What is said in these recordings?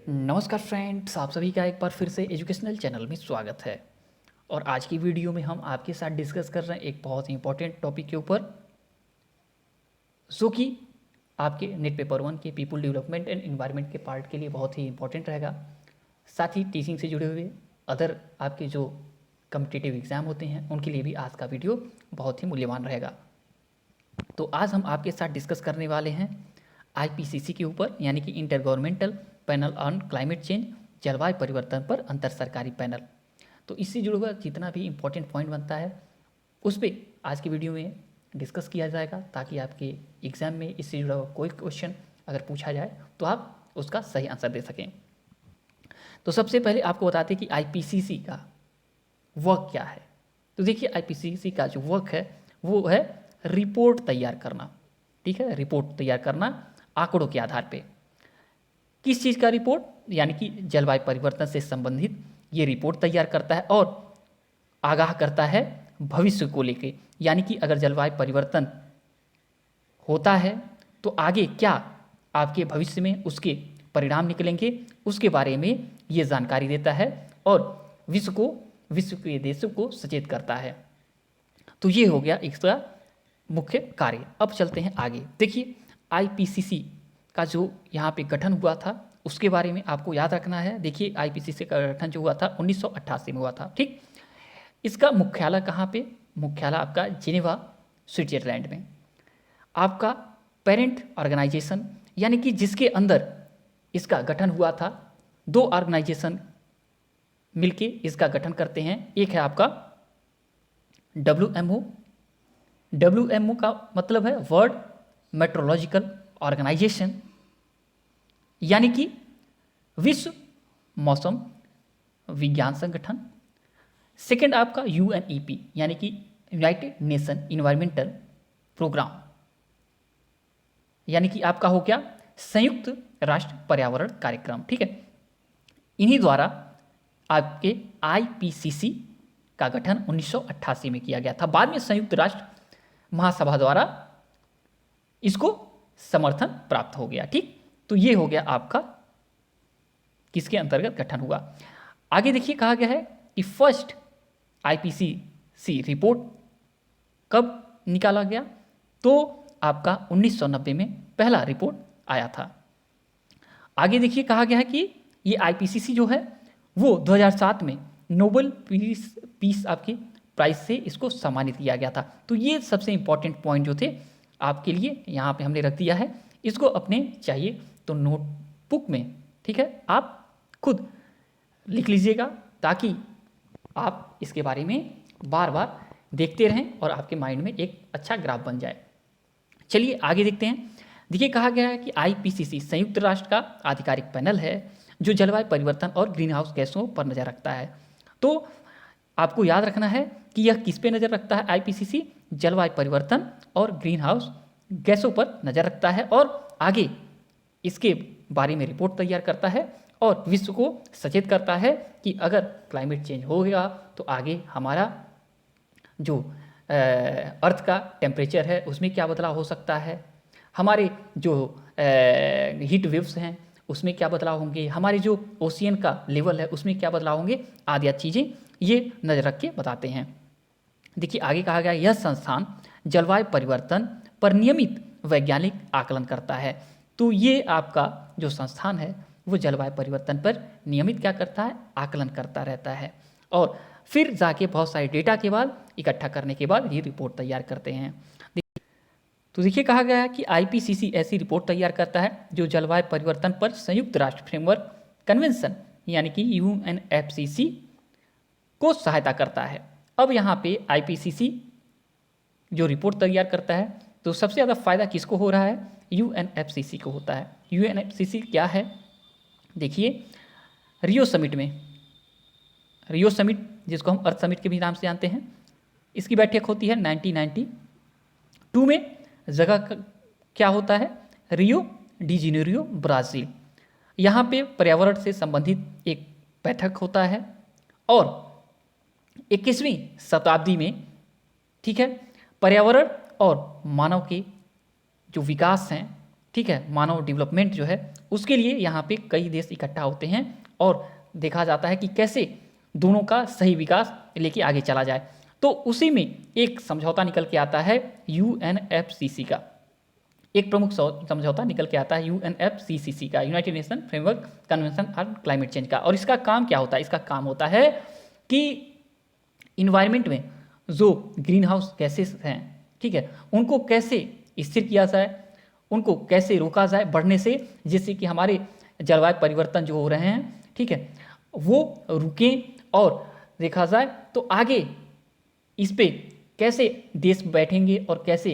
नमस्कार फ्रेंड्स, आप सभी का एक बार फिर से एजुकेशनल चैनल में स्वागत है। और आज की वीडियो में हम आपके साथ डिस्कस कर रहे हैं एक बहुत ही इंपॉर्टेंट टॉपिक के ऊपर, जो कि आपके नेट पेपर 1 के पीपल डेवलपमेंट एंड एनवायरनमेंट के पार्ट के लिए बहुत ही इंपॉर्टेंट रहेगा। साथ ही टीचिंग से जुड़े हुए अदर आपके जो कम्पिटिटिव एग्ज़ाम होते हैं उनके लिए भी आज का वीडियो बहुत ही मूल्यवान रहेगा। तो आज हम आपके साथ डिस्कस करने वाले हैं आईपीसीसी के ऊपर, यानी कि inter governmental panel on climate change, जलवायु परिवर्तन पर अंतर सरकारी पैनल। तो इससे जुड़ा हुआ जितना भी इम्पोर्टेंट पॉइंट बनता है उस पर आज की वीडियो में डिस्कस किया जाएगा, ताकि आपके एग्ज़ाम में इससे जुड़ा हुआ कोई क्वेश्चन अगर पूछा जाए तो आप उसका सही आंसर दे सकें। तो सबसे पहले आपको बताते हैं कि आईपीसीसी का वर्क क्या है। तो देखिए, आईपीसीसी का जो वर्क है वो है रिपोर्ट तैयार करना। ठीक है, रिपोर्ट तैयार करना आंकड़ों के आधार पे। किस चीज़ का रिपोर्ट? यानी कि जलवायु परिवर्तन से संबंधित ये रिपोर्ट तैयार करता है और आगाह करता है भविष्य को लेके, यानी कि अगर जलवायु परिवर्तन होता है तो आगे क्या आपके भविष्य में उसके परिणाम निकलेंगे, उसके बारे में ये जानकारी देता है और विश्व के देशों को सचेत करता है। तो ये हो गया इसका मुख्य कार्य। अब चलते हैं आगे। देखिए, आईपीसीसी का जो यहाँ पे गठन हुआ था उसके बारे में आपको याद रखना है। देखिए, आईपीसीसी का गठन जो हुआ था 1988 में हुआ था। ठीक, इसका मुख्यालय कहाँ पे? मुख्यालय आपका जिनेवा, स्विट्जरलैंड में। आपका पेरेंट ऑर्गेनाइजेशन, यानी कि जिसके अंदर इसका गठन हुआ था, दो ऑर्गेनाइजेशन मिलके इसका गठन करते हैं। एक है आपका डब्ल्यूएमओ का मतलब है वर्ल्ड मेट्रोलॉजिकल ऑर्गेनाइजेशन, यानी कि विश्व मौसम विज्ञान संगठन। सेकंड आपका यूएनईपी, यानी कि यूनाइटेड नेशन इन्वायरमेंटल प्रोग्राम, यानी कि आपका हो गया संयुक्त राष्ट्र पर्यावरण कार्यक्रम। ठीक है, इन्हीं द्वारा आपके आईपीसीसी का गठन 1988 में किया गया था। बाद में संयुक्त राष्ट्र महासभा द्वारा इसको समर्थन प्राप्त हो गया। ठीक, तो ये हो गया आपका किसके अंतर्गत गठन हुआ। आगे देखिए, कहा गया है कि फर्स्ट आईपीसीसी रिपोर्ट कब निकाला गया? तो आपका 1990 में पहला रिपोर्ट आया था। आगे देखिए, कहा गया है कि ये आईपीसीसी जो है वो 2007 में नोबेल पीस आपके प्राइज से इसको सम्मानित किया गया था। तो ये सबसे इंपॉर्टेंट पॉइंट जो थे आपके लिए यहाँ पे हमने रख दिया है। इसको अपने चाहिए तो नोटबुक में, ठीक है, आप खुद लिख लीजिएगा, ताकि आप इसके बारे में बार बार देखते रहें और आपके माइंड में एक अच्छा ग्राफ बन जाए। चलिए आगे देखते हैं। देखिए, कहा गया है कि आईपीसीसी संयुक्त राष्ट्र का आधिकारिक पैनल है जो जलवायु परिवर्तन और ग्रीन हाउस गैसों पर नज़र रखता है। तो आपको याद रखना है कि यह किस पे नज़र रखता है? आईपीसीसी जलवायु परिवर्तन और ग्रीन हाउस गैसों पर नज़र रखता है और आगे इसके बारे में रिपोर्ट तैयार करता है और विश्व को सचेत करता है कि अगर क्लाइमेट चेंज हो गया तो आगे हमारा जो अर्थ का टेम्परेचर है उसमें क्या बदलाव हो सकता है, हमारे जो हीट वेव्स हैं उसमें क्या बदलाव होंगे, हमारे जो ओशियन का लेवल है उसमें क्या बदलाव होंगे, आदि चीज़ें ये नज़र रख के बताते हैं। देखिए, आगे कहा गया यह संस्थान जलवायु परिवर्तन पर नियमित वैज्ञानिक आकलन करता है। तो ये आपका जो संस्थान है वो जलवायु परिवर्तन पर नियमित क्या करता है? आकलन करता रहता है और फिर जाके बहुत सारे डेटा के बाद इकट्ठा करने के बाद ये रिपोर्ट तैयार करते हैं। तो देखिए, कहा गया है कि आईपीसीसी ऐसी रिपोर्ट तैयार करता है जो जलवायु परिवर्तन पर संयुक्त राष्ट्र फ्रेमवर्क कन्वेंशन, यानी कि यूएनएफसीसी को सहायता करता है। अब यहाँ पे आईपीसीसी जो रिपोर्ट तैयार करता है तो सबसे ज़्यादा फायदा किसको हो रहा है? यूएनएफसीसी को होता है। यूएनएफसीसी क्या है? देखिए, रियो समिट जिसको हम अर्थ समिट के भी नाम से जानते हैं, इसकी बैठक होती है 1992 में। जगह क्या होता है? Rio de Janeiro, Brazil. यहाँ पे पर्यावरण से संबंधित एक बैठक होता है और 21वीं शताब्दी में, ठीक है, पर्यावरण और मानव के जो विकास हैं ठीक है, मानव डेवलपमेंट जो है उसके लिए यहाँ पे कई देश इकट्ठा होते हैं और देखा जाता है कि कैसे दोनों का सही विकास लेके आगे चला जाए। तो उसी में एक समझौता निकल के आता है यूएनएफसीसी का, एक प्रमुख समझौता निकल के आता है यूएनएफसीसी का, United nation framework convention on climate change का। और इसका काम क्या होता है? इसका काम होता है कि इन्वायरमेंट में जो ग्रीन हाउस गैसेस हैं, ठीक है, उनको कैसे स्थिर किया जाए, उनको कैसे रोका जाए बढ़ने से, जिससे कि हमारे जलवायु परिवर्तन जो हो रहे हैं, ठीक है, वो रुकें और देखा जाए तो आगे इस पे कैसे देश बैठेंगे और कैसे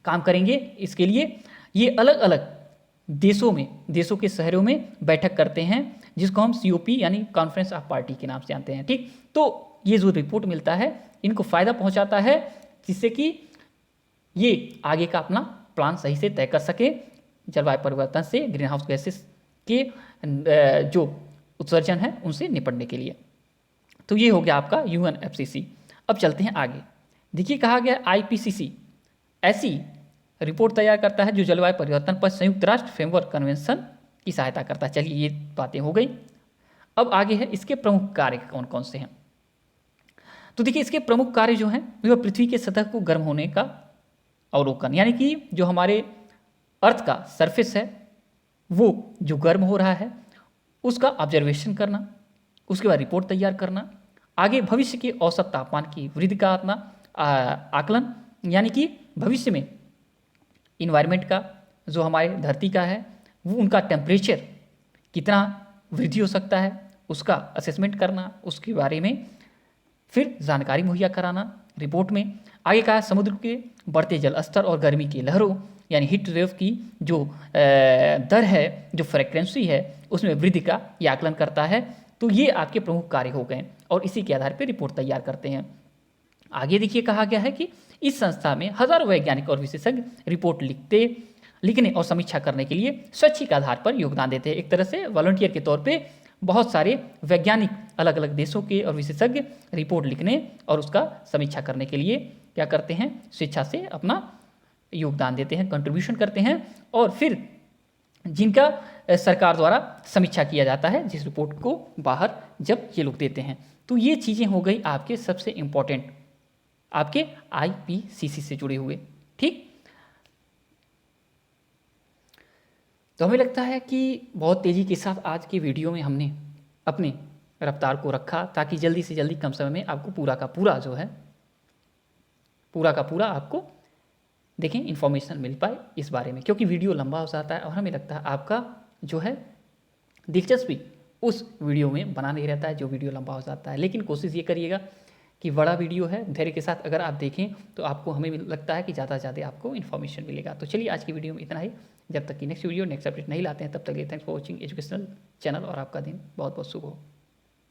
काम करेंगे। इसके लिए ये अलग अलग देशों के शहरों में बैठक करते हैं, जिसको हम COP यानी कॉन्फ्रेंस ऑफ पार्टी के नाम से जानते हैं। ठीक, तो ये जो रिपोर्ट मिलता है इनको फ़ायदा पहुंचाता है, जिससे कि ये आगे का अपना प्लान सही से तय कर सके जलवायु परिवर्तन से, ग्रीन हाउस गैसेस के जो उत्सर्जन है उनसे निपटने के लिए। तो ये हो गया आपका UNFCC। अब चलते हैं आगे। देखिए कहा गया IPCC ऐसी रिपोर्ट तैयार करता है जो जलवायु परिवर्तन पर संयुक्त राष्ट्र फ्रेमवर्क कन्वेंशन की सहायता करता है। चलिए ये बातें हो गई। अब आगे है इसके प्रमुख कार्य कौन कौन से हैं। तो देखिए इसके प्रमुख कार्य जो हैं वह पृथ्वी के सतह को गर्म होने का अवलोकन, यानी कि जो हमारे अर्थ का सरफेस है वो जो गर्म हो रहा है उसका ऑब्जर्वेशन करना, उसके बाद रिपोर्ट तैयार करना, आगे भविष्य के औसत तापमान की वृद्धि का आकलन, यानी कि भविष्य में इन्वायरमेंट का जो हमारे धरती का है वो उनका टेम्परेचर कितना वृद्धि हो सकता है उसका असेसमेंट करना, उसके बारे में फिर जानकारी मुहैया कराना रिपोर्ट में। आगे का समुद्र के बढ़ते जल स्तर और गर्मी की लहरों यानी हीट वेव की जो दर है, जो फ्रीक्वेंसी है, उसमें वृद्धि का ये आकलन करता है। तो ये आपके प्रमुख कार्य हो गए और इसी के आधार पर रिपोर्ट तैयार करते हैं। आगे देखिए कहा गया है कि इस संस्था में हजारों वैज्ञानिक और विशेषज्ञ रिपोर्ट लिखने और समीक्षा करने के लिए स्वैच्छिक आधार पर योगदान देते हैं। एक तरह से वॉलंटियर के तौर पे बहुत सारे वैज्ञानिक अलग अलग देशों के और विशेषज्ञ रिपोर्ट लिखने और उसका समीक्षा करने के लिए क्या करते हैं, स्वेच्छा से अपना योगदान देते हैं, कंट्रीब्यूशन करते हैं, और फिर जिनका सरकार द्वारा समीक्षा किया जाता है जिस रिपोर्ट को बाहर जब ये लोग देते हैं। तो ये चीज़ें हो गई आपके सबसे इम्पोर्टेंट आपके IPCC से जुड़े हुए। ठीक, तो हमें लगता है कि बहुत तेज़ी के साथ आज के वीडियो में हमने अपनी रफ्तार को रखा ताकि जल्दी से जल्दी कम समय में आपको पूरा का पूरा जो है पूरा का पूरा आपको देखें इन्फॉर्मेशन मिल पाए इस बारे में, क्योंकि वीडियो लंबा हो जाता है और हमें लगता है आपका जो है दिलचस्पी उस वीडियो में बना नहीं रहता है जो वीडियो लंबा हो जाता है। लेकिन कोशिश ये करिएगा कि बड़ा वीडियो है, धैर्य के साथ अगर आप देखें तो आपको हमें लगता है कि ज़्यादा से ज़्यादा आपको इन्फॉर्मेशन मिलेगा। तो चलिए आज की वीडियो में इतना ही। जब तक कि नेक्स्ट वीडियो नेक्स्ट अपडेट नहीं लाते हैं तब तक के thanks for watching educational channel और आपका दिन बहुत बहुत शुभ हो।